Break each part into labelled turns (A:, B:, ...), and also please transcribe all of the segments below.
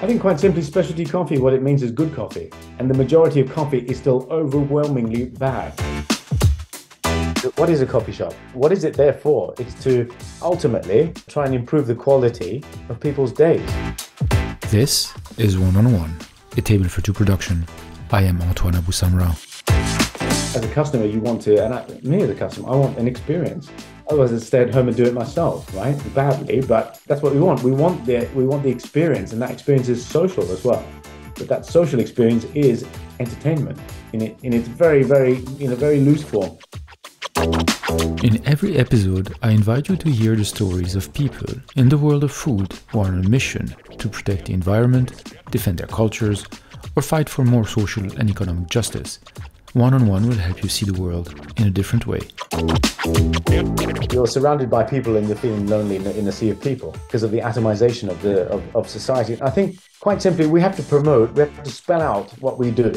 A: I think quite simply, specialty coffee, what it means is good coffee. And the majority of coffee is still overwhelmingly bad. What is a coffee shop? What is it there for? It's to ultimately try and improve the quality of people's days.
B: This is One-on-One, a Table for Two production. I am Antoine Abou-Samra.
A: As a customer, you want to, and me as a customer, I want an experience. Otherwise, I'd stay at home and do it myself, right? Badly, but that's what we want. We want the experience, and that experience is social as well. But that social experience is entertainment in its very loose form.
B: In every episode, I invite you to hear the stories of people in the world of food who are on a mission to protect the environment, defend their cultures, or fight for more social and economic justice. One-on-One will help you see the world in a different way.
A: You're surrounded by people and you're feeling lonely in a sea of people because of the atomization of society. I think, quite simply, we have to spell out what we do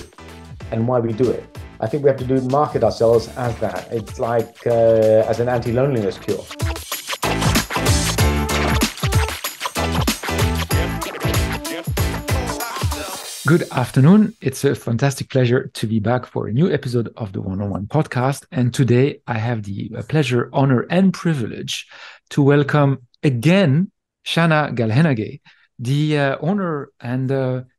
A: and why we do it. I think we have to market ourselves as that. It's like as an anti-loneliness cure.
B: Good afternoon. It's a fantastic pleasure to be back for a new episode of the One-on-One podcast. And today I have the pleasure, honor, and privilege to welcome again Channa Galhenage, the owner and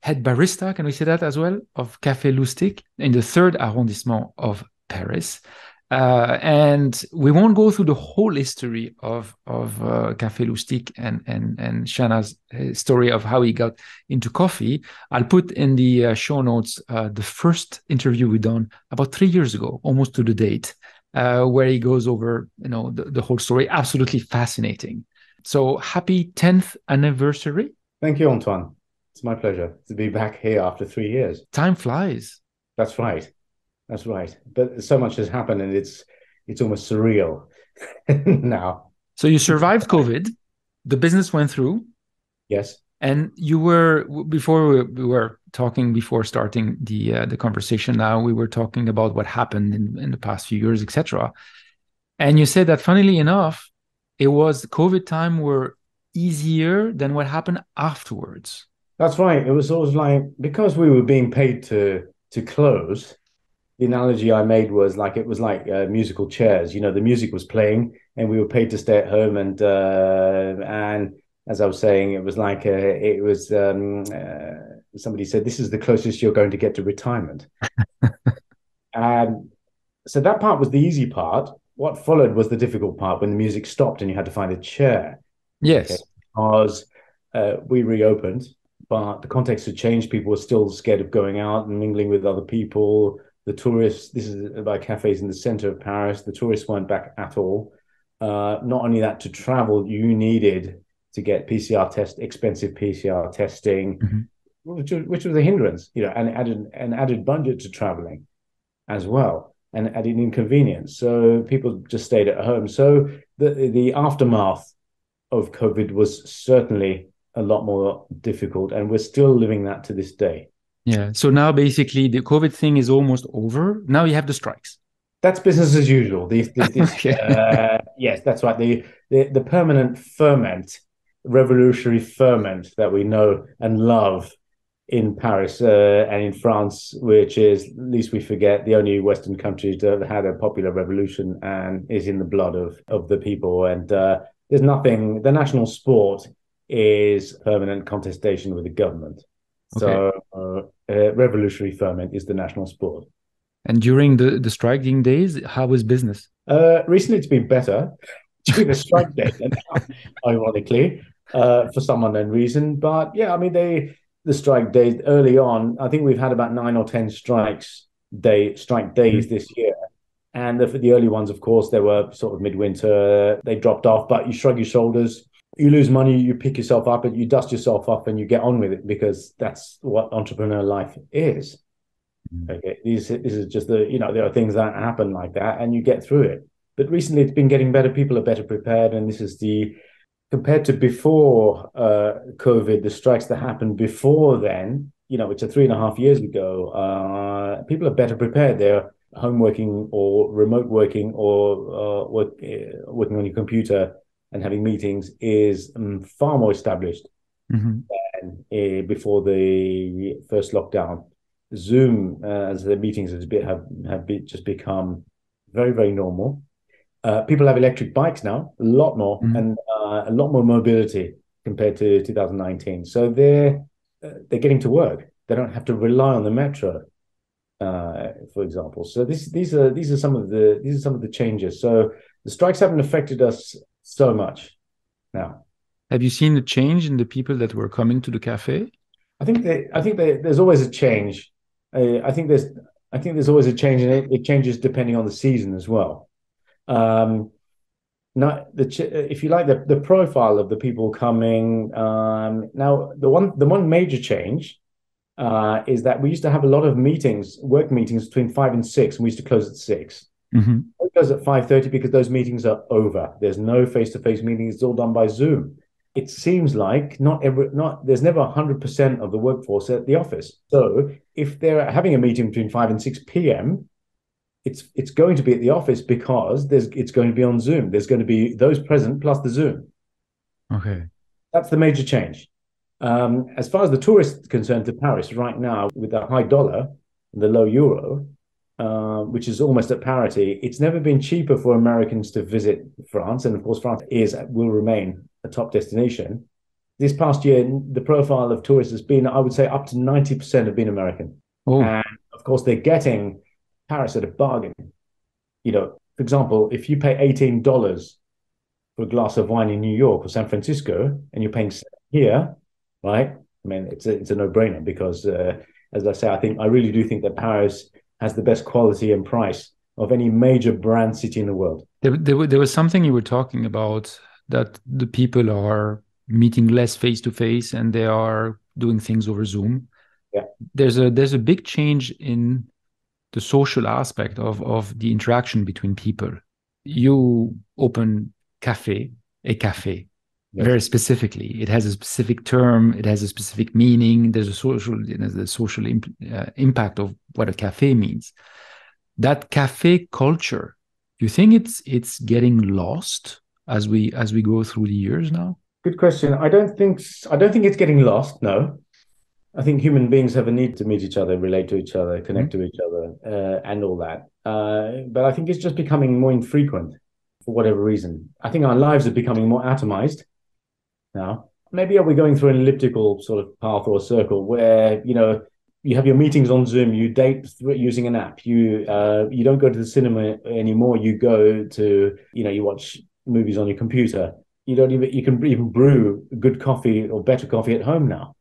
B: head barista, can we say that as well, of Café Loustic in the 3rd arrondissement of Paris. And we won't go through the whole history of Café Loustic and Channa's story of how he got into coffee. I'll put in the show notes the first interview we done about 3 years ago, almost to the date, where he goes over the whole story. Absolutely fascinating. So happy 10th anniversary.
A: Thank you, Antoine. It's my pleasure to be back here after 3 years.
B: Time flies.
A: That's right. That's right. But so much has happened and it's almost surreal now.
B: So you survived COVID. The business went through.
A: Yes.
B: And you were, before we were talking, before starting the conversation now, we were talking about what happened in the past few years, etc. And you said that, funnily enough, it was COVID time were easier than what happened afterwards.
A: That's right. It was sort of like, because we were being paid to close, the analogy I made was like, it was like musical chairs. The music was playing and we were paid to stay at home. And as I was saying, it was like, somebody said, this is the closest you're going to get to retirement. And so that part was the easy part. What followed was the difficult part, when the music stopped and you had to find a chair.
B: Yes.
A: Okay? Because we reopened, but the context had changed. People were still scared of going out and mingling with other people. The tourists, this is about cafes in the center of Paris, the tourists weren't back at all. Not only that, to travel, you needed to get expensive PCR testing,
B: mm-hmm.
A: which was a hindrance, and added an added budget to traveling as well, and added inconvenience. So people just stayed at home. So the aftermath of COVID was certainly a lot more difficult, and we're still living that to this day.
B: Yeah. So now basically the COVID thing is almost over. Now you have the strikes.
A: That's business as usual. Okay. Yes, that's right. The permanent ferment, revolutionary ferment that we know and love in Paris and in France, which is, least we forget, the only Western country to have had a popular revolution and is in the blood of the people. And there's nothing, the national sport is permanent contestation with the government. Okay. So revolutionary ferment is the national sport.
B: And during the striking days, how was business?
A: Recently, it's been better during the strike days, ironically, for some unknown reason. But yeah, I mean, the strike days early on, I think we've had about 9 or 10 strike days this year. And the early ones, of course, they were sort of midwinter. They dropped off, but you shrug your shoulders. You lose money, you pick yourself up, and you dust yourself off, and you get on with it, because that's what entrepreneur life is. Okay, this is just there are things that happen like that, and you get through it. But recently, it's been getting better. People are better prepared, and this is compared to before COVID, the strikes that happened before then, which are 3.5 years ago. People are better prepared. They're home working or remote working or working on your computer and having meetings is far more established
B: mm-hmm.
A: again before the first lockdown. Zoom, as the meetings just become very, very normal. People have electric bikes now, a lot more, and a lot more mobility compared to 2019. So they're getting to work. They don't have to rely on the metro, for example. So these are some of the changes. So the strikes haven't affected us so much now.
B: Have you seen the change in the people that were coming to the cafe?
A: I think there's always a change. I think there's always a change, and it changes depending on the season as well. Now, if you like, the profile of the people coming now, the one major change is that we used to have a lot of work meetings between 5 and 6, and we used to close at 6.
B: Mm-hmm.
A: We close at 5:30 because those meetings are over. There's no face-to-face meetings; it's all done by Zoom. It seems like there's never 100% of the workforce at the office. So if they're having a meeting between 5 and 6 p.m., it's going to be at the office because it's going to be on Zoom. There's going to be those present plus the Zoom.
B: Okay.
A: That's the major change. As far as the tourists concerned to Paris right now, with the high dollar, the low euro, which is almost at parity, it's never been cheaper for Americans to visit France. And of course, France will remain a top destination. This past year, the profile of tourists has been, I would say, up to 90% have been American.
B: Oh.
A: And of course, they're getting Paris at a bargain. For example, if you pay $18 for a glass of wine in New York or San Francisco, and you're paying here, right? I mean, it's a no-brainer because, as I say, I really do think that Paris has the best quality and price of any major brand city in the world.
B: There was something you were talking about, that the people are meeting less face-to-face and they are doing things over Zoom.
A: Yeah.
B: There's a big change in the social aspect of the interaction between people. You open a cafe, yes, very specifically. It has a specific term. It has a specific meaning. There's the social impact of what a cafe means. That cafe culture, do you think it's getting lost as we go through the years now?
A: Good question. I don't think it's getting lost. No. I think human beings have a need to meet each other, relate to each other, connect to each other, and all that. But I think it's just becoming more infrequent for whatever reason. I think our lives are becoming more atomized now. Maybe we're going through an elliptical sort of path or a circle where, you have your meetings on Zoom, you date using an app, you don't go to the cinema anymore, you go to, you watch movies on your computer. You can even brew good coffee or better coffee at home now.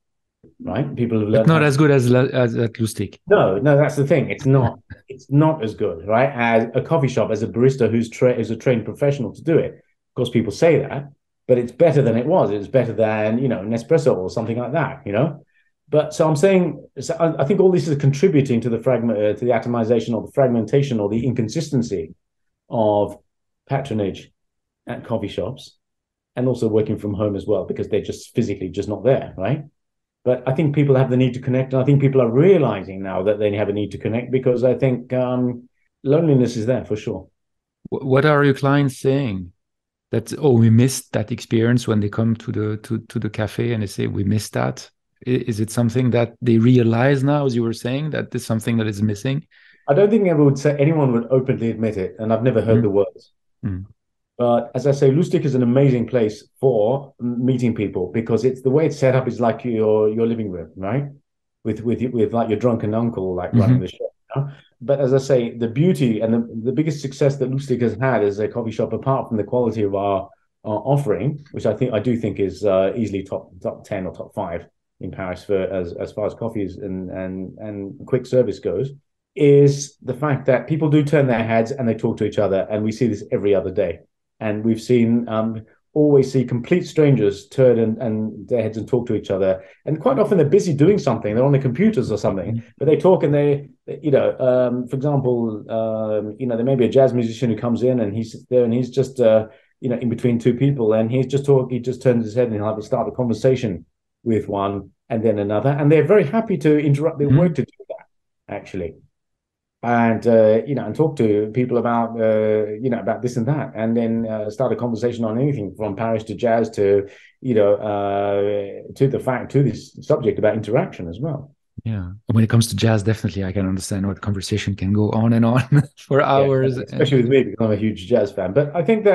A: Right? People have learned.
B: But not as good as at Loustic.
A: No, that's the thing. It's not. It's not as good, right? As a coffee shop, as a barista who's a trained professional to do it. Of course, people say that, but it's better than it was. It's better than Nespresso or something like that. But so I'm saying, I think all this is contributing to the atomization or the fragmentation or the inconsistency of patronage at coffee shops, and also working from home as well, because they're just physically just not there, right? But I think people have the need to connect. And I think people are realizing now that they have a need to connect, because I think loneliness is there for sure.
B: What are your clients saying? That, we missed that experience when they come to the cafe and they say, we missed that. Is it something that they realize now, as you were saying, that there's something that is missing?
A: I don't think anyone would openly admit it. And I've never heard the words. Mm. But as I say, Loustic is an amazing place for meeting people, because it's the way it's set up is like your living room, right? With like your drunken uncle, like running the show. But as I say, the beauty and the biggest success that Loustic has had as a coffee shop, apart from the quality of our offering, which I do think is easily top 10 or top 5 in Paris for as far as coffees and quick service goes, is the fact that people do turn their heads and they talk to each other, and we see this every other day. And we've always see complete strangers turn and their heads and talk to each other. And quite often they're busy doing something. They're on their computers or something, but they talk and for example, there may be a jazz musician who comes in and he sits there and he's just, in between two people, and he just turns his head and he'll start a conversation with one and then another. And they're very happy to interrupt their work to do that, actually. and and talk to people about about this and that, and then start a conversation on anything from Paris to jazz to to this subject about interaction as well.
B: Yeah. When it comes to jazz, definitely I can understand what conversation can go on and on for
A: Yeah,
B: hours.
A: especially with me because I'm a huge jazz fan. But I think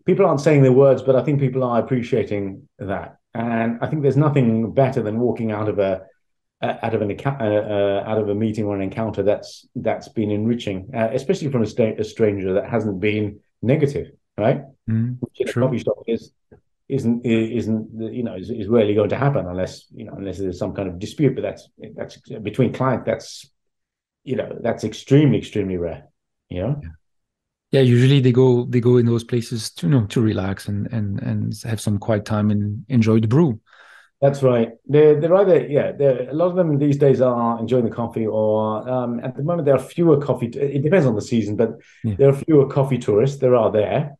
A: people aren't saying their words, but I think people are appreciating that. And I think there's nothing better than walking out of out of a meeting or an encounter that's been enriching, especially from a stranger that hasn't been negative, right? Which in a
B: True.
A: coffee shop is rarely going to happen unless there's some kind of dispute. But that's between clients. That's extremely rare. You know.
B: Yeah, usually they go in those places to to relax and have some quiet time and enjoy the brew.
A: That's right. They're either a lot of them these days are enjoying the coffee, or at the moment there are fewer coffee. It depends on the season, but
B: Yeah.
A: there are fewer coffee tourists. They are there,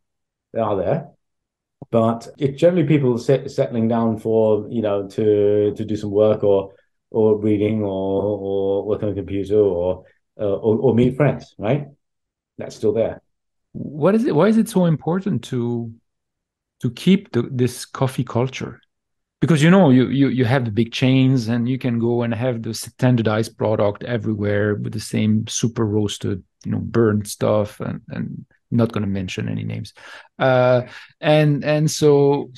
A: but it's generally people settling down for to do some work or reading or work on a computer or meet friends. Right? That's still there.
B: What is it? Why is it so important to keep this coffee culture? Because you have the big chains and you can go and have the standardized product everywhere with the same super roasted burnt stuff, and not going to mention any names, and so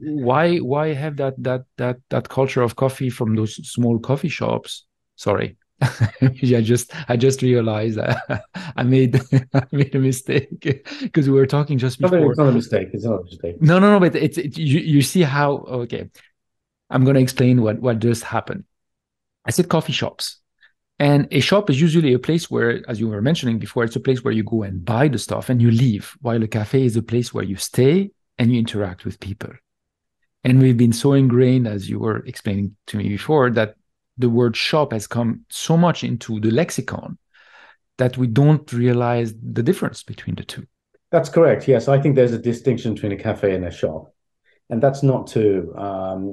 B: why have that culture of coffee from those small coffee shops? Sorry. Yeah, I just realized that I made I made a mistake because we were talking just before.
A: It's not a mistake. It's not a mistake.
B: No, but you see how, okay, I'm going to explain what just happened. I said coffee shops. And a shop is usually a place where, as you were mentioning before, it's a place where you go and buy the stuff and you leave, while a cafe is a place where you stay and you interact with people. And we've been so ingrained, as you were explaining to me before, that the word shop has come so much into the lexicon that we don't realize the difference between the two.
A: That's correct. Yes, I think there's a distinction between a cafe and a shop. And that's not to,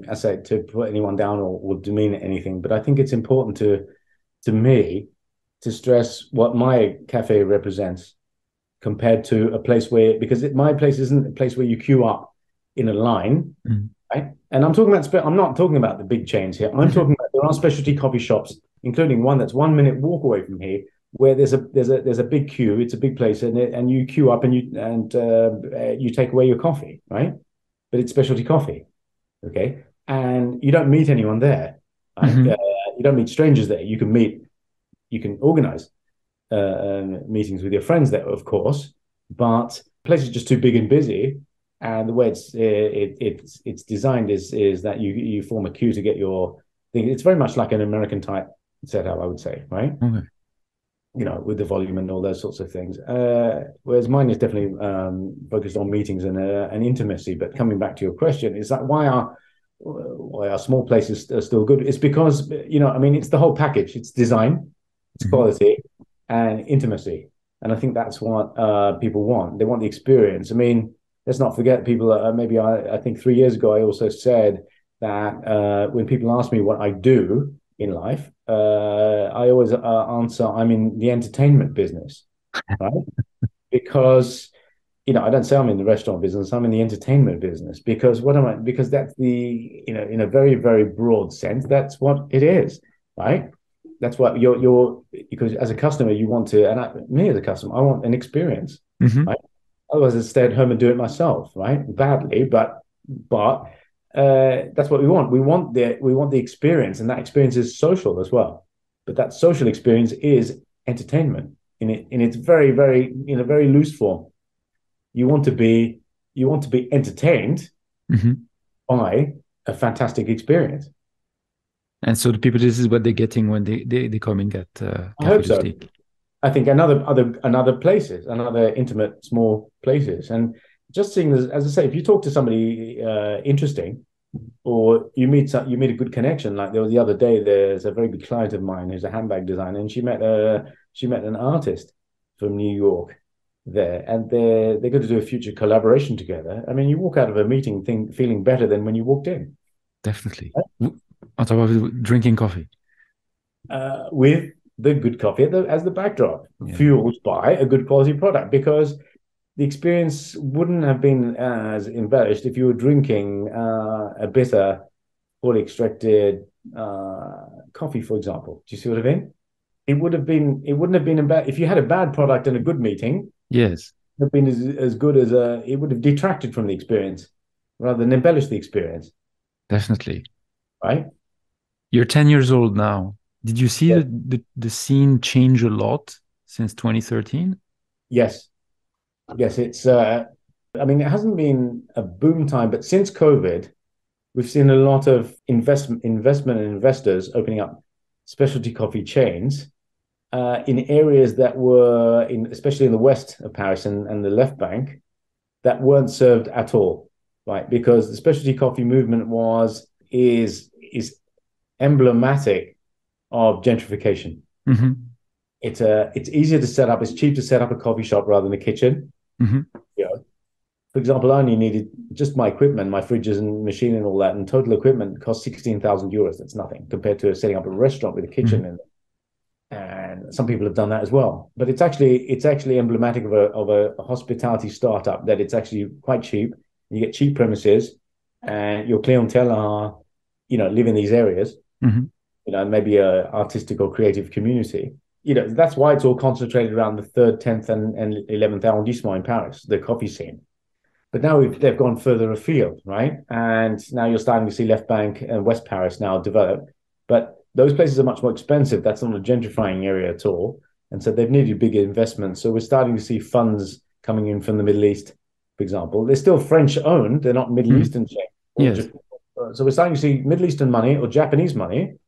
A: I say, to put anyone down or demean anything, but I think it's important to me to stress what my cafe represents compared to a place where, because my place isn't a place where you queue up in a line, right? And I'm not talking about the big chains here. I'm talking about there are specialty coffee shops, including one that's 1 minute walk away from here, where there's a big queue. It's a big place, and you queue up and you take away your coffee, right? But it's specialty coffee, okay? And you don't meet anyone there, right? You don't meet strangers there. You can organize meetings with your friends there, of course, but the place is just too big and busy. And the way it's designed is that you form a queue to get your thing. It's very much like an American type setup, I would say, right?
B: Okay.
A: With the volume and all those sorts of things. Whereas mine is definitely focused on meetings and intimacy. But coming back to your question, is that why are small places still good? It's because it's the whole package. It's design, it's quality, and intimacy. And I think that's what people want. They want the experience. I mean, let's not forget people. Maybe I think 3 years ago I also said that when people ask me what I do in life, I always answer, I'm in the entertainment business, right? Because I don't say I'm in the restaurant business, I'm in the entertainment business. Because what am I? Because that's in a very, very broad sense, that's what it is, right? That's what because as a customer, you want to, and me as a customer, I want an experience, right? Otherwise, I'd stay at home and do it myself, right? Badly, but that's what we want. We want the experience, and that experience is social as well. But that social experience is entertainment in its very, very in a very loose form. You want to be entertained by a fantastic experience.
B: And so the people, this is what they're getting when they come and get
A: I hope
B: Café
A: so.
B: Loustic.
A: I think another places, another intimate small places, and just seeing this, as I say, if you talk to somebody interesting, or you meet a good connection. Like there was the other day, there's a very good client of mine who's a handbag designer, and she met an artist from New York there, and they're going to do a future collaboration together. I mean, you walk out of a meeting feeling better than when you walked in.
B: Definitely. On top of it, drinking coffee.
A: With the good coffee as the backdrop,
B: Yeah.
A: fueled by a good quality product, because the experience wouldn't have been as embellished if you were drinking a bitter, poorly extracted coffee, for example. Do you see what I mean? It wouldn't have been if you had a bad product and a good meeting.
B: Yes.
A: It would have been as good as it would have detracted from the experience rather than embellish the experience,
B: Definitely.
A: right?
B: You're 10 years old now. Did you see
A: Yeah.
B: the scene change a lot since 2013?
A: Yes, yes. I mean, it hasn't been a boom time, but since COVID, we've seen a lot of investment and investors opening up specialty coffee chains in areas that were especially in the west of Paris and the left bank, that weren't served at all, right? Because the specialty coffee movement is emblematic of gentrification.
B: Mm-hmm.
A: It's easier to set up. It's cheap to set up a coffee shop rather than a kitchen.
B: Mm-hmm.
A: You know, for example, I only needed just my equipment, my fridges and machine and all that, and total equipment cost 16,000 euros. That's nothing compared to setting up a restaurant with a kitchen
B: Mm-hmm.
A: and some people have done that as well. But it's actually emblematic of a hospitality startup, that it's actually quite cheap. You get cheap premises, and your clientele are, live in these areas.
B: Mm-hmm.
A: Maybe a artistic or creative community. That's why it's all concentrated around the 3rd, 10th, and 11th arrondissement in Paris, the coffee scene. But now they've gone further afield, right? And now you're starting to see Left Bank and West Paris now develop. But those places are much more expensive. That's not a gentrifying area at all. And so they've needed bigger investments. So we're starting to see funds coming in from the Middle East, for example. They're still French owned. They're not Middle Eastern chains.
B: Yes.
A: So we're starting to see Middle Eastern money or Japanese money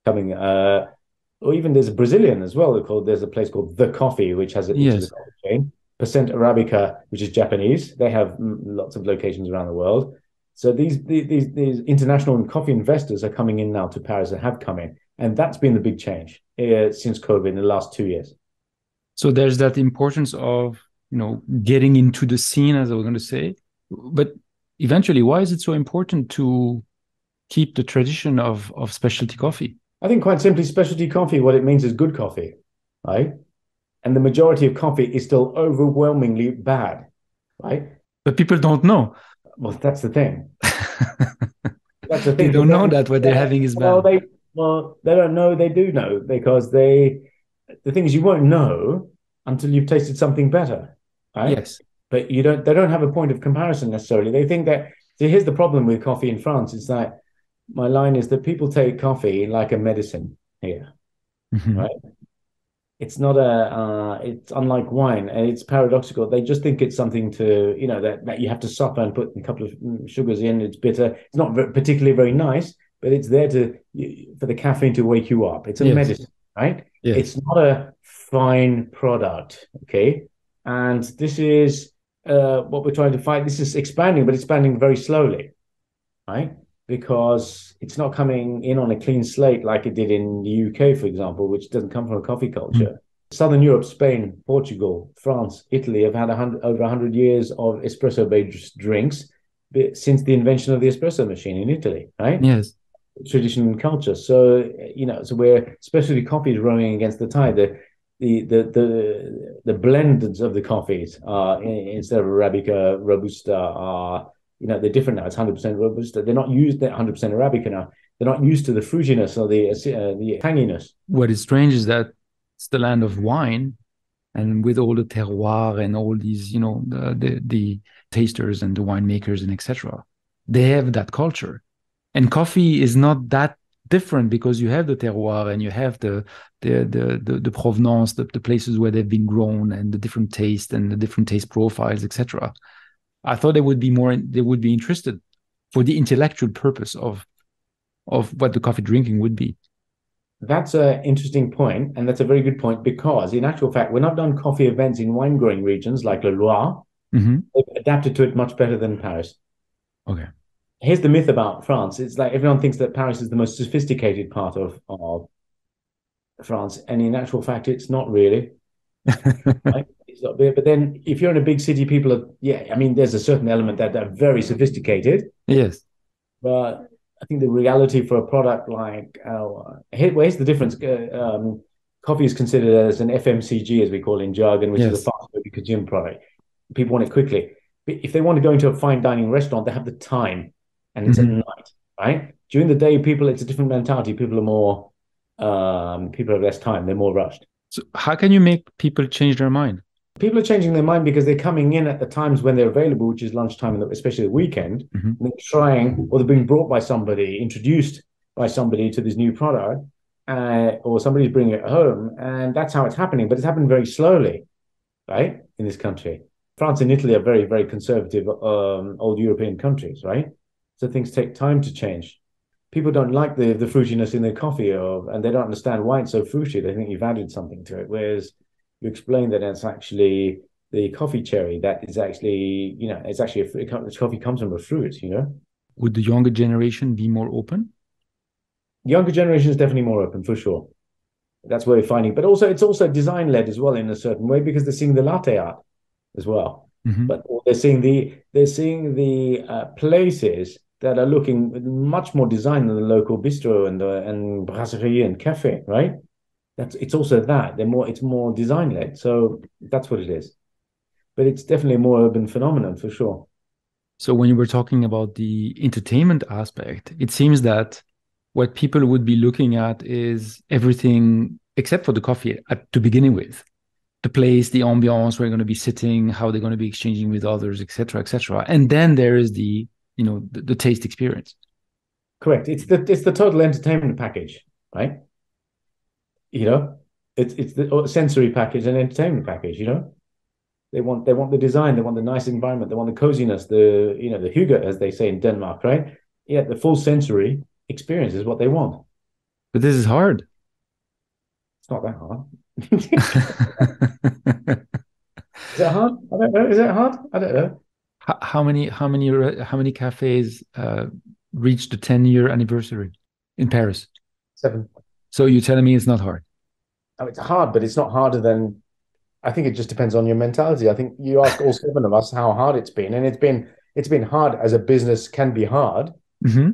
A: coming, or even there's a Brazilian as well. There's a place called The Coffee, which is a coffee chain. Percent Arabica, which is Japanese. They have lots of locations around the world. So these international coffee investors are coming in now to Paris, and have come in, and that's been the big change since COVID in the last 2 years.
B: So there's that importance of getting into the scene, as I was going to say. But eventually, why is it so important to keep the tradition of specialty coffee?
A: I think quite simply, specialty coffee, what it means is good coffee, right? And the majority of coffee is still overwhelmingly bad, right?
B: But people don't know.
A: Well, that's the thing. That's the thing.
B: They don't know that what they're having is bad.
A: They don't know. They do know, because the thing is, you won't know until you've tasted something better, right?
B: Yes.
A: But they don't have a point of comparison necessarily. They think that, see, here's the problem with coffee in France. It's that my line is that people take coffee like a medicine here,
B: Mm-hmm.
A: right? It's not it's unlike wine, and it's paradoxical. They just think it's something to, that you have to suffer and put a couple of sugars in. It's bitter. It's not particularly very nice, but it's there for the caffeine to wake you up. It's a medicine, right?
B: Yes.
A: It's not a fine product, okay? And this is what we're trying to fight. This is expanding, but expanding very slowly, right? Because it's not coming in on a clean slate like it did in the UK, for example, which doesn't come from a coffee culture. Mm. Southern Europe, Spain, Portugal, France, Italy have had over 100 years of espresso-based drinks since the invention of the espresso machine in Italy, right?
B: Yes.
A: Tradition and culture. So, so where specialty coffee is rowing against the tide, the blends of the coffees instead of Arabica, Robusta are, they're different now. It's 100% Robusta. They're not used 100% Arabica now. They're not used to the fruitiness or the tanginess.
B: What is strange is that it's the land of wine, and with all the terroir and all these, the tasters and the winemakers and etc., they have that culture. And coffee is not that different, because you have the terroir and you have the provenance, the places where they've been grown, and the different taste and the different taste profiles, etc. I thought they would be interested for the intellectual purpose of what the coffee drinking would be.
A: That's an interesting point, and that's a very good point, because in actual fact, when I've done coffee events in wine growing regions like Le Loire,
B: mm-hmm.
A: they've adapted to it much better than Paris.
B: Okay.
A: Here's the myth about France. It's like everyone thinks that Paris is the most sophisticated part of France, and in actual fact, it's not really. Right? It's not, but then if you're in a big city, people are, there's a certain element that are very sophisticated.
B: Yes.
A: But I think the reality for a product like, here's the difference. coffee is considered as an FMCG, as we call it in jargon, which is a
B: Yes.
A: fast moving consumer product. People want it quickly. If they want to go into a fine dining restaurant, they have the time, and it's at
B: Hmm.
A: night, right? During the day, people, it's a different mentality. People have less time. They're more rushed.
B: So how can you make people change their mind?
A: People are changing their mind because they're coming in at the times when they're available, which is lunchtime, and especially the weekend.
B: Hmm.
A: And they're trying, or they're being brought by somebody, introduced by somebody to this new product, or somebody's bringing it home, and that's how it's happening. But it's happened very slowly, right, in this country. France and Italy are very, very conservative, old European countries, right? So things take time to change. People don't like the fruitiness in their coffee, and they don't understand why it's so fruity. They think you've added something to it, whereas you explain that it's actually the coffee cherry that is actually, it's actually a fruit. Coffee comes from a fruit,
B: Would the younger generation be more open?
A: Younger generation is definitely more open for sure. That's where we're finding, but also it's also design led as well in a certain way because they're seeing the latte art as well.
B: Hmm.
A: But they're seeing the places that are looking much more design than the local bistro and brasserie and cafe, right? It's also that it's more design led. So that's what it is. But it's definitely a more urban phenomenon for sure.
B: So when you were talking about the entertainment aspect, it seems that what people would be looking at is everything except for the coffee to beginning with. The place, the ambiance, where they're going to be sitting, how they're going to be exchanging with others, etc., etc. And then there is the taste experience.
A: Correct. It's the total entertainment package, right? You know, it's the sensory package and entertainment package. They want the design, they want the nice environment, they want the coziness, the hygge, as they say in Denmark, right? Yeah, the full sensory experience is what they want.
B: But this is hard.
A: It's not that hard. Is it hard? I don't know. Is it hard? I don't know.
B: How many cafes reached the 10-year anniversary in Paris?
A: 7.
B: So you're telling me it's not hard?
A: Oh, it's hard, but it's not harder than. I think it just depends on your mentality. I think you ask all 7 of us how hard it's been, and it's been hard as a business can be hard.
B: Hmm.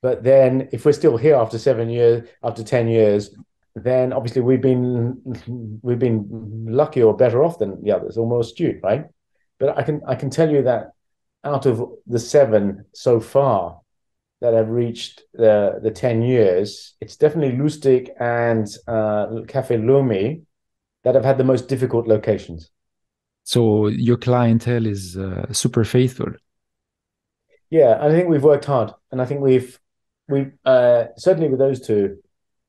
A: But then, if we're still here after 7 years, after 10 years, then obviously we've been lucky or better off than the others, or more astute, right? But I can tell you that out of the 7 so far that have reached the 10 years, it's definitely Lustig and Café Lumi that have had the most difficult locations.
B: So your clientele is super faithful.
A: Yeah, I think we've worked hard, and I think we've certainly with those two,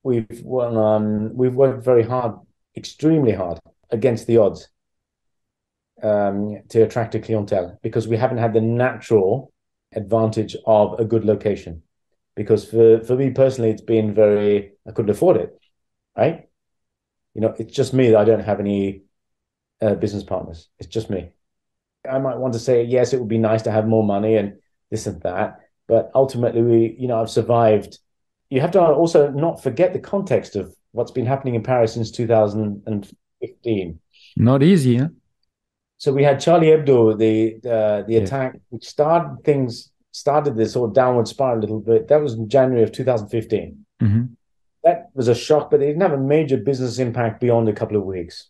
A: we've worked very hard, extremely hard against the odds to attract a clientele because we haven't had the natural advantage of a good location. Because for me personally, it's been I couldn't afford it, right? It's just me that I don't have any business partners. It's just me. I might want to say, yes, it would be nice to have more money and this and that. But ultimately, I've survived. You have to also not forget the context of what's been happening in Paris since 2015.
B: Not easy, huh?
A: So we had Charlie Hebdo, the
B: Yes.
A: attack, which started this sort of downward spiral a little bit. That was in January of 2015.
B: Hmm.
A: That was a shock, but it didn't have a major business impact beyond a couple of weeks.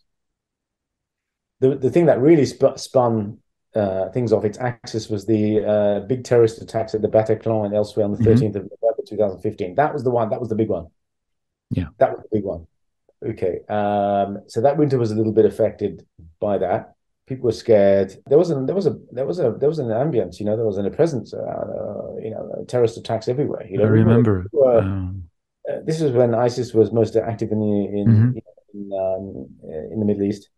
A: The thing that really spun things off its axis was the big terrorist attacks at the Bataclan and elsewhere on the
B: Hmm.
A: 13th of November 2015. That was the one. That was the big one.
B: Yeah.
A: That was the big one. Okay. So that winter was a little bit affected by that. People were scared. There was an ambience. There was a presence. Terrorist attacks everywhere.
B: I remember.
A: This is when ISIS was most active
B: Mhm.
A: in the Middle East,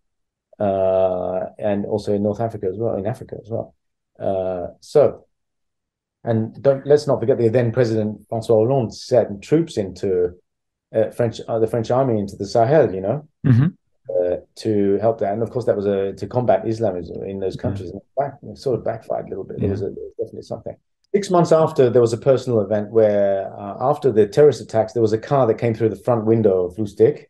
A: and also in North Africa as well, in Africa as well. And let's not forget the then President Francois Hollande sent troops into the French army into the Sahel,
B: Mhm.
A: to help that. And of course, that was to combat Islamism in those
B: Yeah.
A: countries. And it sort of backfired a little bit. There
B: Yeah.
A: was definitely something. 6 months after, there was a personal event where, after the terrorist attacks, there was a car that came through the front window of Lustig.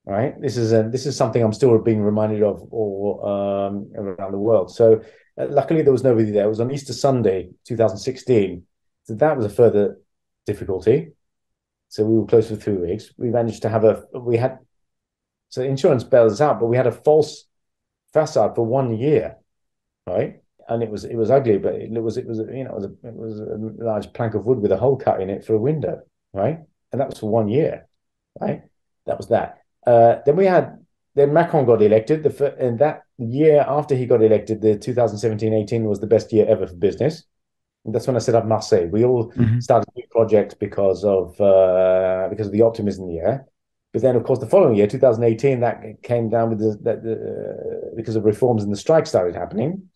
A: Right, this is something I'm still being reminded of all around the world. So luckily, there was nobody there. It was on Easter Sunday, 2016. So that was a further difficulty. So we were closed for 3 weeks. We managed to have we had So insurance bailed us out, but we had a false facade for 1 year, right? And it was ugly, but it was a large plank of wood with a hole cut in it for a window, right? And that was for 1 year, right? That was that. Then Macron got elected. And that year after he got elected, the 2017-18 was the best year ever for business. And that's when I set up Marseille. We all started new projects because of the optimism in the air. But then, of course, the following year, 2018, that came down with because of reforms and the strike started happening,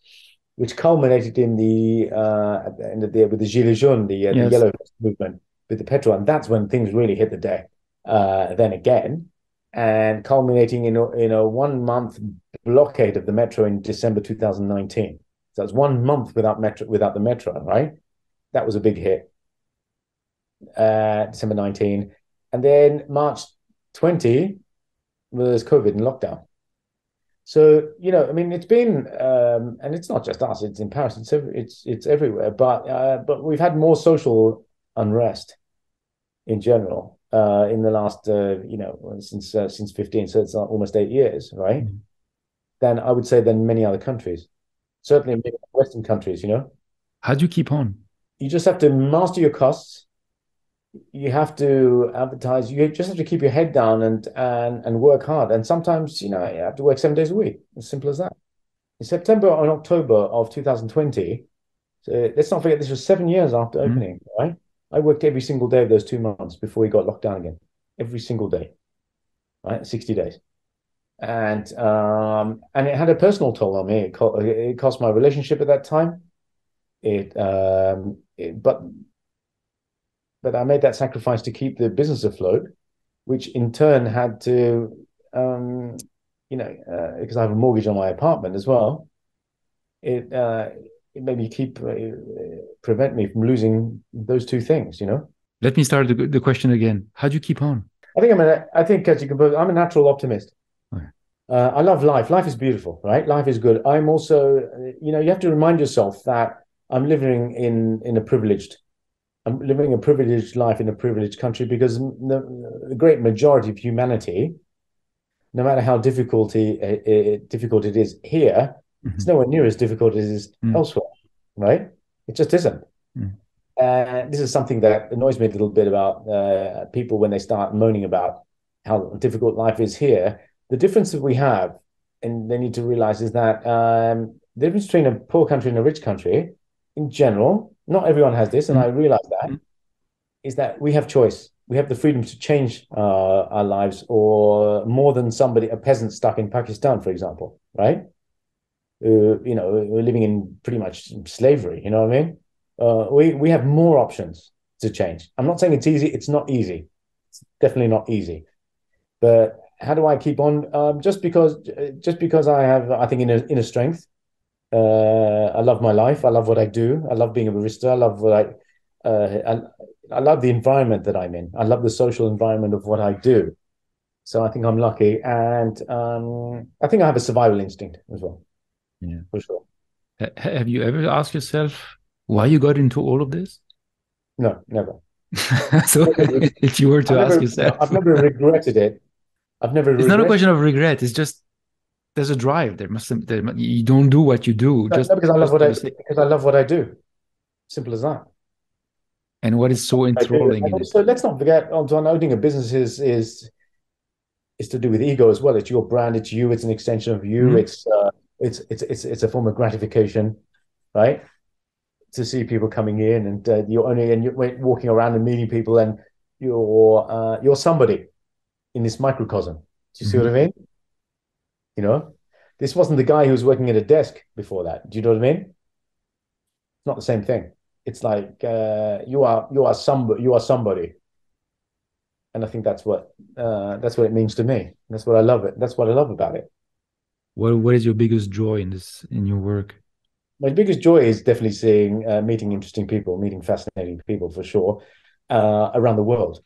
A: which culminated in at the end of the year with the Gilets jaunes, the yellow movement with the petrol. And that's when things really hit the deck then again, and culminating in a 1 month blockade of the metro in December 2019. So it's 1 month without the metro, right? That was a big hit. December 19. And then March 20 was COVID and lockdown. So, I mean, it's been, and it's not just us, it's in Paris, it's everywhere, but we've had more social unrest in general in the last, since 15, so it's almost 8 years, right? Than I would say than many other countries, certainly in many Western countries,
B: How do you keep on?
A: You just have to master your costs. You have to advertise. You just have to keep your head down and work hard. And sometimes, you have to work 7 days a week. As simple as that. In September and October of 2020, so let's not forget this was 7 years after opening, right? I worked every single day of those 2 months before we got locked down again. Every single day, right? 60 days. And it had a personal toll on me. It cost my relationship at that time. But I made that sacrifice to keep the business afloat, which in turn had to, because I have a mortgage on my apartment as well. It made me prevent me from losing those two things.
B: Let me start the question again. How do you keep on?
A: I think as you can put, I'm a natural optimist.
B: Okay.
A: I love life. Life is beautiful, right? Life is good. I'm also, you have to remind yourself that I'm living I'm living a privileged life in a privileged country because the great majority of humanity, no matter how difficult it is here, it's nowhere near as difficult as it is elsewhere, right? It just isn't. This is something that annoys me a little bit about people when they start moaning about how difficult life is here. The difference that we have, and they need to realize, is that the difference between a poor country and a rich country, in general, not everyone has this, and I realize that, is that we have choice. We have the freedom to change our lives, or more than a peasant stuck in Pakistan, for example, right? We're living in pretty much slavery, you know what I mean? We have more options to change. I'm not saying it's easy. It's not easy. It's definitely not easy. But how do I keep on? Just because I have, I think, inner strength. I love my life. I love what I do. I love being a barista. I love I love the environment that I'm in. I love the social environment of what I do. So I think I'm lucky, and I think I have a survival instinct as well.
B: Yeah,
A: for sure.
B: Have you ever asked yourself why you got into all of this?
A: No, never.
B: So if you were to ask yourself,
A: I've never regretted it. It's
B: not a question of regret. It's just there's a drive. You don't do what you do
A: because I love what I do. Simple as that.
B: And what is so enthralling in it?
A: So let's not forget, Antoine, owning a business is to do with ego as well. It's your brand. It's you. It's an extension of you. It's a form of gratification, right? To see people coming in, and you're walking around and meeting people, and you're somebody in this microcosm. Do you see what I mean? This wasn't the guy who was working at a desk before that. Do you know what I mean? It's not the same thing. It's like you are somebody, and I think that's what it means to me. That's what I love it. That's what I love about it.
B: What is your biggest joy in your work?
A: My biggest joy is definitely meeting interesting people, meeting fascinating people for sure, around the world.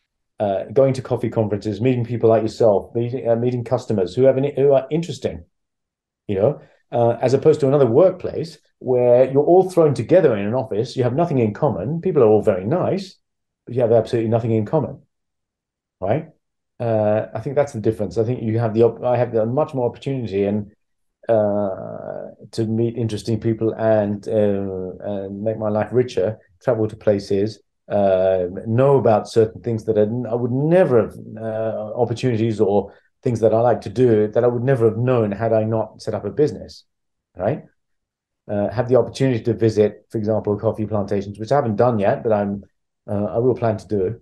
A: Going to coffee conferences, meeting people like yourself, meeting customers who are interesting, as opposed to another workplace where you're all thrown together in an office. You have nothing in common. People are all very nice, but you have absolutely nothing in common, right? I think that's the difference. I think I have the much more opportunity to meet interesting people and make my life richer, travel to places, know about certain things that I would never have opportunities or things that I like to do that I would never have known had I not set up a business, right? Have the opportunity to visit, for example, coffee plantations, which I haven't done yet, but I will plan to do.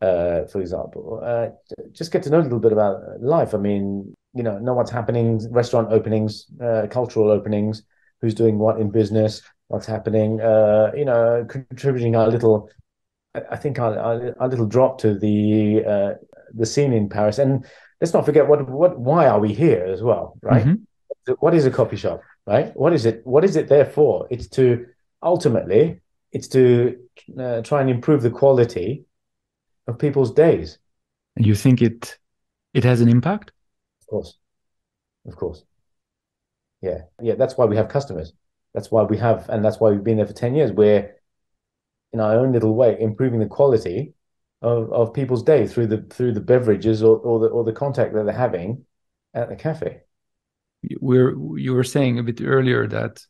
A: For example, just get to know a little bit about life. I mean, know what's happening, restaurant openings, cultural openings, who's doing what in business, what's happening, contributing our little, I think our little drop to the scene in Paris. And let's not forget why are we here as well, right?
B: Hmm.
A: What is a coffee shop, right? What is it? What is it there for? Ultimately, it's to try and improve the quality of people's days.
B: And you think it has an impact?
A: Of course, of course. Yeah, yeah. That's why we have customers. And that's why we've been there for 10 years. We're in our own little way improving the quality of people's day through the beverages or the contact that they're having at the cafe.
B: You were saying a bit earlier that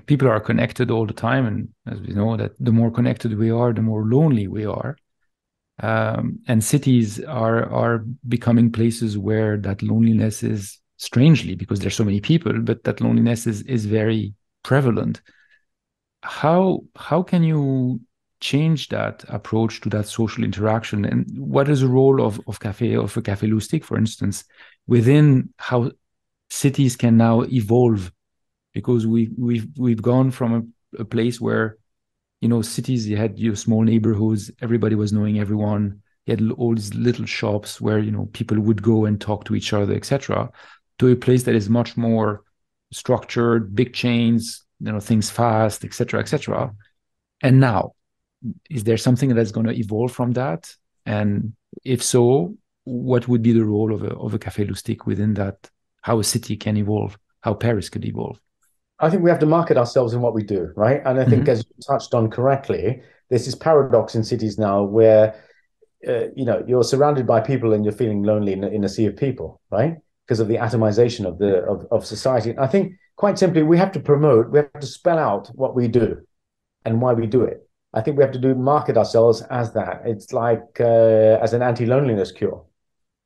B: people are connected all the time, and as we know, that the more connected we are, the more lonely we are. And cities are becoming places where that loneliness is, strangely, because there's so many people, but that loneliness is very prevalent. How can you change that approach to that social interaction? And what is the role of a Café Loustic, for instance, within how cities can now evolve? Because we've gone from a place where cities, you had your small neighborhoods, everybody was knowing everyone. You had all these little shops where people would go and talk to each other, etc., to a place that is much more structured, big chains, things fast, etc., etc. And now, is there something that's going to evolve from that? And if so, what would be the role of a Café Loustic within that? How a city can evolve, how Paris could evolve?
A: I think we have to market ourselves in what we do, right? And I think,
B: Mm-hmm.
A: as you touched on correctly, there's this paradox in cities now where you're surrounded by people and you're feeling lonely in a sea of people, right? Because of the atomization of society. And I think quite simply, we have to spell out what we do and why we do it. I think we have to market ourselves as that. It's like as an anti-loneliness cure,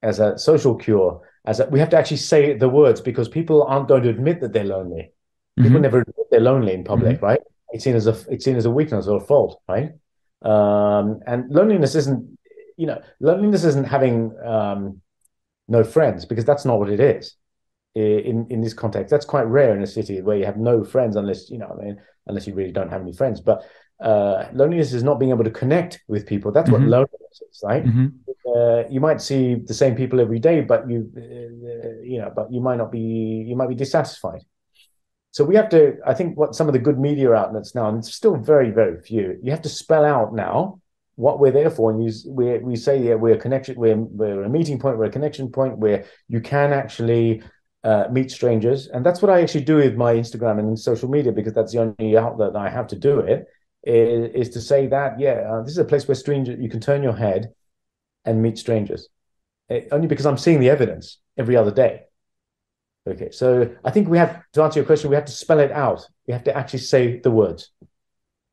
A: as a social cure, we have to actually say the words because people aren't going to admit that they're lonely. People
B: Mm-hmm.
A: never admit they're lonely in
B: Mm-hmm.
A: public, right? It's seen as a weakness or a fault, right? And loneliness isn't having no friends because that's not what it is in this context. That's quite rare in a city where you have no friends unless unless you really don't have any friends. But loneliness is not being able to connect with people. That's what
B: Mm-hmm.
A: loneliness is, right?
B: Mm-hmm.
A: You might see the same people every day, but you might be dissatisfied. So we have to, I think, what some of the good media outlets now, and it's still very, very few, you have to spell out now what we're there for. And we say, yeah, we're a connection, we're a meeting point, we're a connection point where you can actually meet strangers. And that's what I actually do with my Instagram and social media, because that's the only outlet that I have to do it, is to say that, this is a place where you can turn your head and meet strangers. Only because I'm seeing the evidence every other day. Okay, so I think to answer your question, we have to spell it out. We have to actually say the words.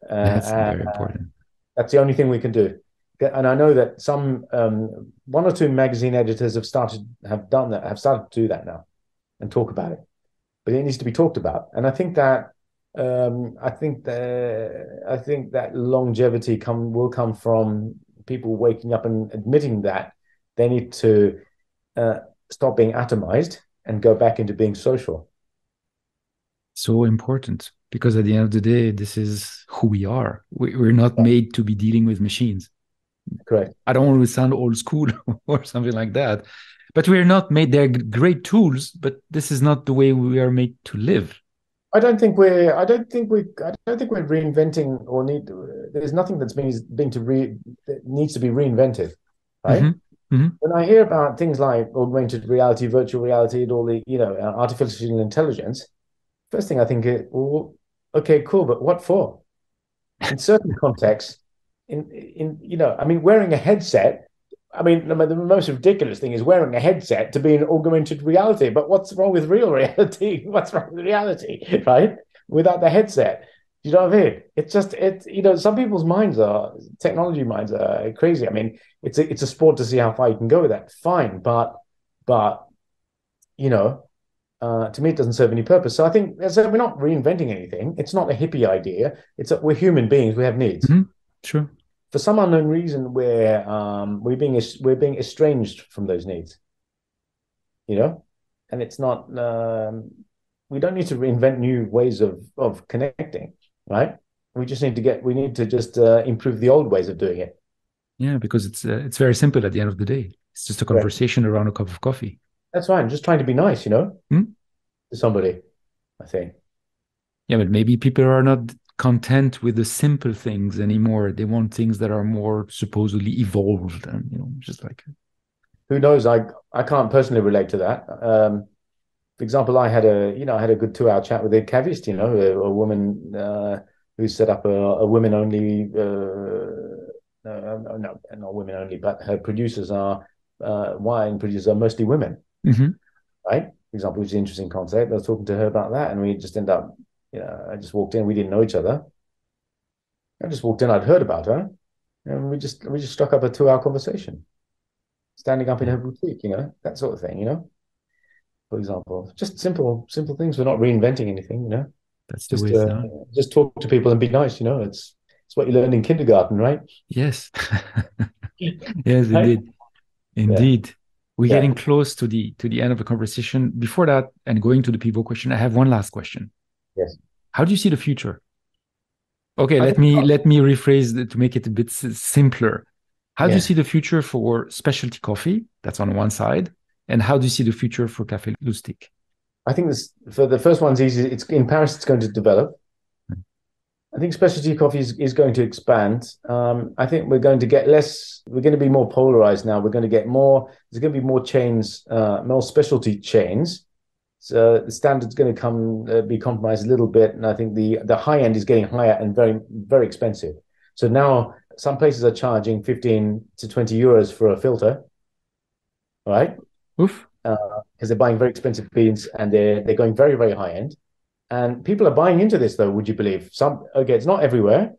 B: That's
A: Uh,
B: very important.
A: that's the only thing we can do. And I know that one or two magazine editors have started to do that now and talk about it. But it needs to be talked about. And I think that longevity will come from people waking up and admitting that they need to uh, stop being atomized and go back into being social.
B: So important because at the end of the day, this is who we are. We're not made to be dealing with machines.
A: Correct.
B: I don't want to sound old school or something like that, but we're not made. They're great tools, but this is not the way we are made to live.
A: I don't think we're reinventing or need. There's nothing that needs to be reinvented, right?
B: Mm-hmm. Mm-hmm.
A: When I hear about things like augmented reality, virtual reality, and all the artificial intelligence, first thing I think is, well, okay, cool, but what for? In certain contexts, I mean, wearing a headset I mean, the most ridiculous thing is wearing a headset to be in augmented reality. But what's wrong with real reality? What's wrong with reality, right? Without the headset. You know what I mean? It's just some people's technology minds are crazy. I mean, it's a sport to see how far you can go with that. Fine, but you know, to me, it doesn't serve any purpose. So I think as I said, we're not reinventing anything. It's not a hippie idea. We're human beings. We have needs.
B: Mm-hmm. Sure.
A: For some unknown reason, we're being estranged from those needs. And it's not. We don't need to reinvent new ways of connecting, right? We need to just improve the old ways of doing it.
B: Yeah, because it's very simple at the end of the day. It's just a conversation around a cup of coffee.
A: That's right. I'm just trying to be nice, to somebody, I think.
B: Yeah, but maybe people are not content with the simple things anymore. They want things that are more supposedly evolved and, just like.
A: Who knows? I can't personally relate to that. For example, I had a good 2-hour chat with a cavist, a woman who set up a women only, no, not women only, but her producers are wine producers are mostly women, right? For example, which is an interesting concept. I was talking to her about that, and we just end up, I just walked in. We didn't know each other. I just walked in. I'd heard about her, and we just struck up a 2-hour conversation, standing up in her boutique, that sort of thing, For example, just simple things. We're not reinventing anything,
B: That's the way.
A: Just talk to people and be nice, It's what you learn in kindergarten, right?
B: Yes. Yes, indeed. Indeed. Yeah. We're getting close to the end of the conversation. Before that, and going to the people question, I have one last question.
A: Yes.
B: How do you see the future? Okay, let me rephrase it to make it a bit simpler. How do you see the future for specialty coffee? That's on one side. And how do you see the future for Café Loustic?
A: I think for the first one's easy. It's in Paris. It's going to develop. I think specialty coffee is going to expand. I think we're going to get less. We're going to be more polarized now. We're going to get more. There's going to be more chains, more specialty chains. So the standard's going to be compromised a little bit, and I think the high end is getting higher and very, very expensive. So now some places are charging 15 to 20 euros for a filter, right?
B: Oof.
A: Because they're buying very expensive beans and they're going very, very high end. And people are buying into this, though, would you believe? It's not everywhere.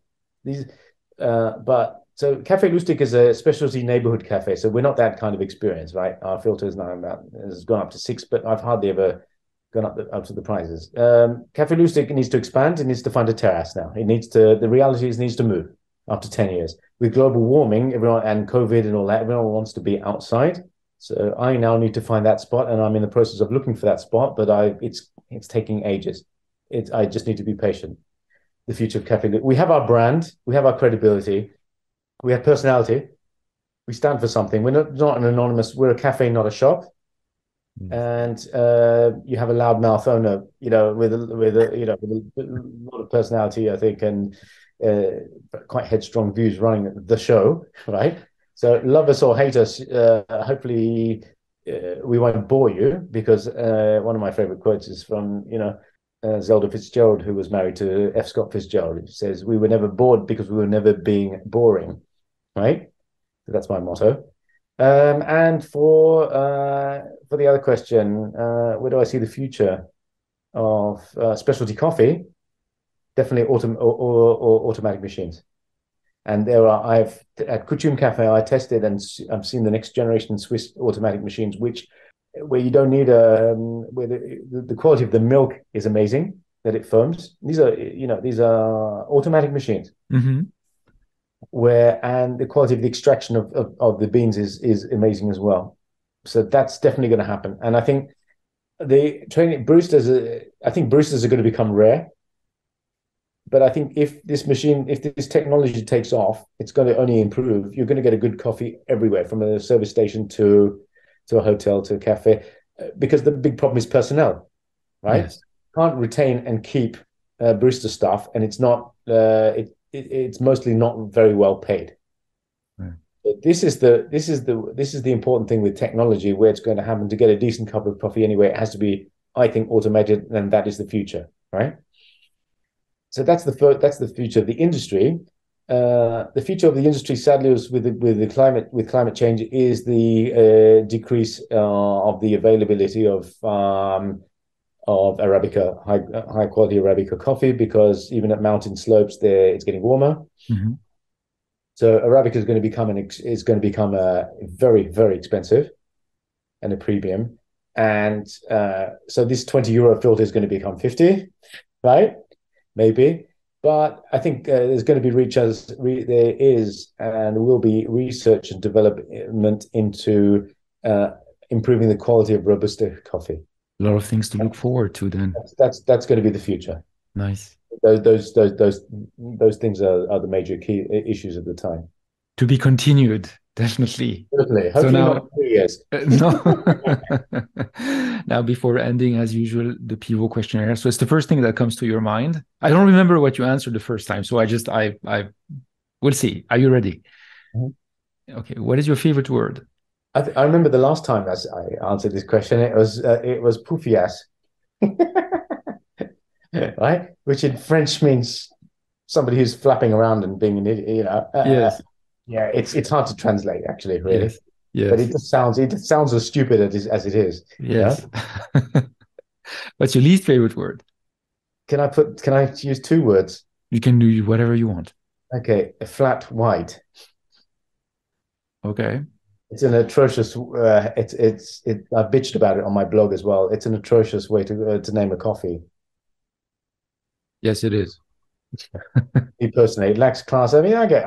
A: But so Café Loustic is a specialty neighborhood cafe. So we're not that kind of experience, right? Our filters now has gone up to 6, but I've hardly ever gone up to the prices. Café Loustic needs to expand. It needs to find a terrace now. The reality is it needs to move after 10 years. With global warming, everyone and COVID and all that, everyone wants to be outside. So I now need to find that spot, and I'm in the process of looking for that spot, but it's taking ages. I just need to be patient. The future of Café. We have our brand, we have our credibility, we have personality. We stand for something. We're not an anonymous. We're a cafe, not a shop. And you have a loudmouth owner, with a lot of personality, I think, and quite headstrong views running the show, right? So love us or hate us. Hopefully, we won't bore you, because one of my favorite quotes is from Zelda Fitzgerald, who was married to F. Scott Fitzgerald. It says, "We were never bored because we were never being boring," right? So that's my motto. And for the other question, where do I see the future of specialty coffee? Definitely automatic machines. And at Coutume Cafe, I tested and I've seen the next generation Swiss automatic machines, where you don't need where the quality of the milk is amazing, that it foams. These are automatic machines.
B: Mm-hmm.
A: And the quality of the extraction of the beans is amazing as well. So that's definitely going to happen. And I think baristas are going to become rare. But I think if this technology takes off, it's going to only improve. You're going to get a good coffee everywhere, from a service station to a hotel to a cafe, because the big problem is personnel, right?
B: Yes.
A: Can't retain and keep barista staff, and it's not. It's mostly not very well paid.
B: Right.
A: This is the important thing with technology, where it's going to happen. To get a decent cup of coffee anyway, it has to be, I think, automated, and that is the future, right? So that's the future of the industry. The future of the industry, sadly, is with climate change, is the decrease of the availability of Arabica, high quality Arabica coffee, because even at mountain slopes there it's getting warmer.
B: Mm-hmm.
A: So Arabica is going to become very, very expensive and a premium. And so this 20 euro filter is going to become 50, right? Maybe. But I think there's going to be there is and will be research and development into improving the quality of Robusta coffee.
B: A lot of things to look forward to then.
A: That's going to be the future.
B: Nice.
A: Those things are the major key issues at the time.
B: To be continued, definitely.
A: Certainly.
B: So
A: Hopefully
B: now,
A: not 3 years.
B: no. Now, before ending, as usual, the pivot questionnaire. So it's the first thing that comes to your mind. I don't remember what you answered the first time, so I we'll see. Are you ready? Mm-hmm. Okay. What is your favorite word?
A: I remember the last time I answered this question. It was poufias, right? Which in French means somebody who's flapping around and being an idiot.
B: Yes.
A: Yeah, it's hard to translate actually, really.
B: Yes. Yes.
A: But it sounds as stupid as it is.
B: Yes. Yeah? What's your least favorite word?
A: Can I use 2 words?
B: You can do whatever you want.
A: Okay, flat white.
B: Okay.
A: It's an atrocious. I bitched about it on my blog as well. It's an atrocious way to name a coffee.
B: Yes, it is.
A: Me personally, it lacks class. I mean, I get.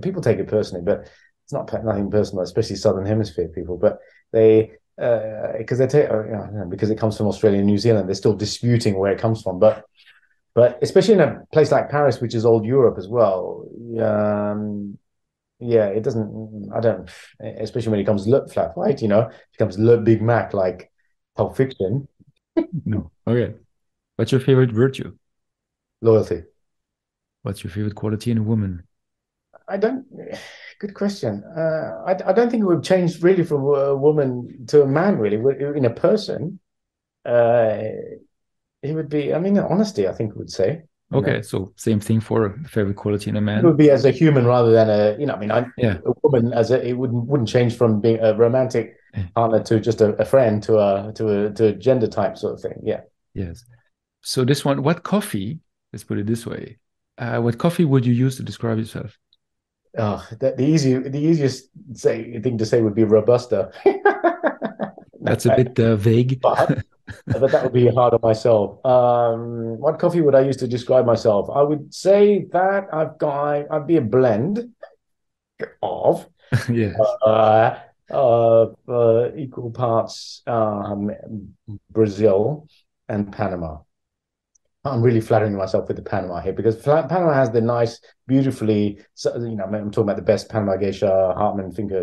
A: People take it personally, but it's nothing personal, especially Southern Hemisphere people. But they because because it comes from Australia and New Zealand, they're still disputing where it comes from. But especially in a place like Paris, which is old Europe as well. Yeah, it doesn't. I don't. Especially when it comes to flat white, it becomes Big Mac like Pulp Fiction.
B: No. Okay. What's your favorite virtue?
A: Loyalty.
B: What's your favorite quality in a woman?
A: Good question. I don't think it would change really from a woman to a man, really. In a person, it would be, I mean, honesty, I think I would say.
B: Okay, so same thing for favorite quality in a man.
A: It would be as a human rather than
B: yeah.
A: A woman it wouldn't change from being a romantic partner to just a friend to a gender type sort of thing. Yeah.
B: Yes. So this one, what coffee, let's put it this way, what coffee would you use to describe yourself?
A: Oh, the easiest thing to say would be Robusta.
B: That's a bit vague.
A: But that would be hard on myself. What coffee would I use to describe myself? I would say that I'd be a blend of
B: yes.
A: Equal parts Brazil and Panama. I'm really flattering myself with the Panama here because Panama has the nice, beautifully, I'm talking about the best Panama geisha, Hartmann Finger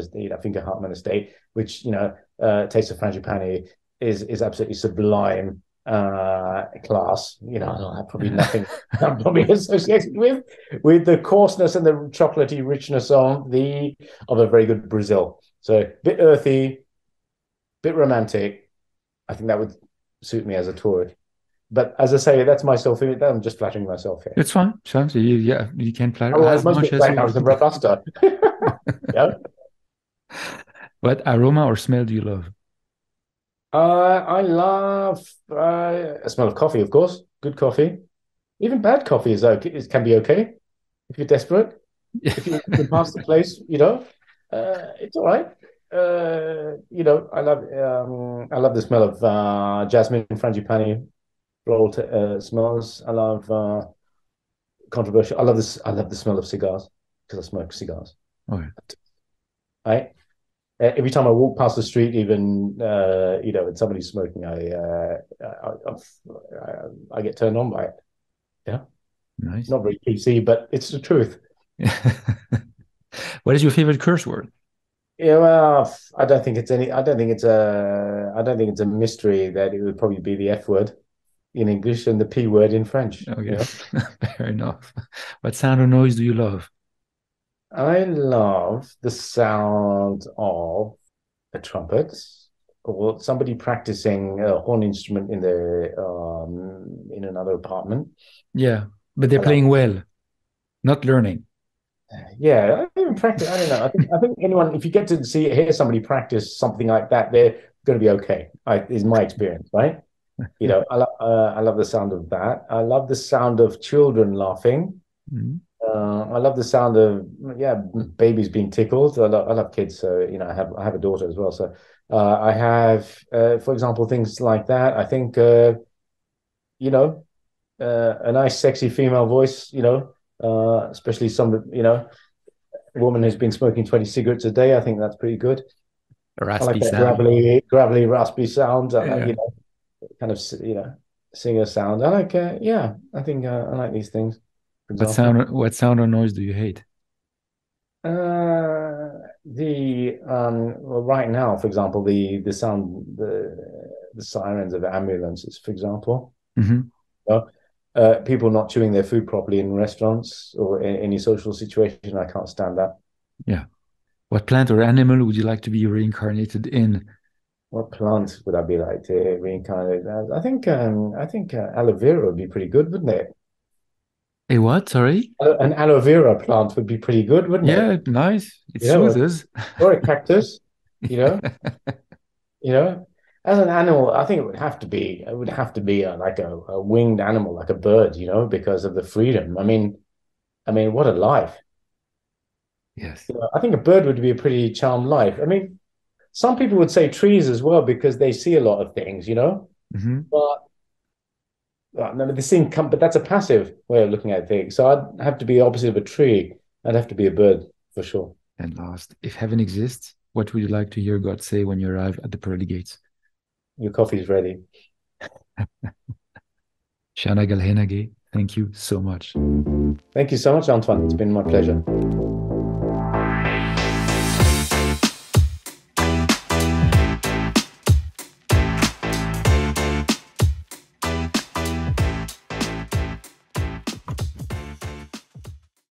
A: Hartmann estate, which, taste of frangipani is absolutely sublime class. Probably nothing I'm probably associated with the coarseness and the chocolatey richness of a very good Brazil. So a bit earthy, bit romantic. I think that would suit me as a tourist. But as I say, that's my self-image. I'm just flattering myself here.
B: It's fine. You can flatter as much as you want.
A: The Robusta. Yeah.
B: What aroma or smell do you love?
A: I love a smell of coffee, of course. Good coffee. Even bad coffee is okay. It can be okay if you're desperate. If you can pass the place, it's all right. I love the smell of jasmine, frangipani, floral smells. I love controversial. I love this. I love the smell of cigars because I smoke cigars.
B: Okay.
A: Every time I walk past the street, even when somebody's smoking, I get turned on by it. Yeah,
B: nice.
A: Not very PC, but it's the truth.
B: What is your favorite curse word?
A: Yeah, well, I don't think it's a mystery that it would probably be the F word in English and the P word in French.
B: Okay, fair enough. What sound or noise do you love?
A: I love the sound of a trumpet or somebody practicing a horn instrument in another apartment.
B: Yeah, but they're playing well, not learning.
A: Yeah, I even practice. I don't know. I think anyone, if you get to hear somebody practice something like that, they're going to be okay. Is my experience, right? I love the sound of that. I love the sound of children laughing.
B: Mhm.
A: I love the sound of babies being tickled. I love kids, so I have a daughter as well. So I have, for example, things like that. I think you know a nice, sexy female voice. Especially a woman who's been smoking 20 cigarettes a day. I think that's pretty good.
B: A
A: I like
B: raspy
A: that
B: sound.
A: gravelly, raspy sound.
B: Yeah.
A: Kind of singer sound. I like I think I like these things, for
B: What
A: example.
B: sound or noise do you hate?
A: Well, right now, for example, the sound, the sirens of ambulances, for example.
B: Hmm.
A: Uh, People not chewing their food properly in restaurants or in any social situation. I can't stand that.
B: Yeah. What plant or animal would you like to be reincarnated in?
A: What plant would I be like to reincarnate as? I think aloe vera would be pretty good, wouldn't it?
B: A what? Sorry?
A: An aloe vera plant would be pretty good, wouldn't it?
B: Yeah, nice. It
A: You know,
B: soothes.
A: or a cactus. You know, you know. As an animal, I think it would have to be like a winged animal, like a bird. Because of the freedom. I mean, what a life.
B: Yes.
A: I think a bird would be a pretty charmed life. I mean, some people would say trees as well because they see a lot of things.
B: Hmm.
A: But no, but that's a passive way of looking at things. So I'd have to be opposite of a tree. I'd have to be a bird for sure.
B: And last, if heaven exists, what would you like to hear God say when you arrive at the pearly gates?
A: Your coffee's ready.
B: Channa Galhenage, thank you so much.
A: Thank you so much, Antoine. It's been my pleasure.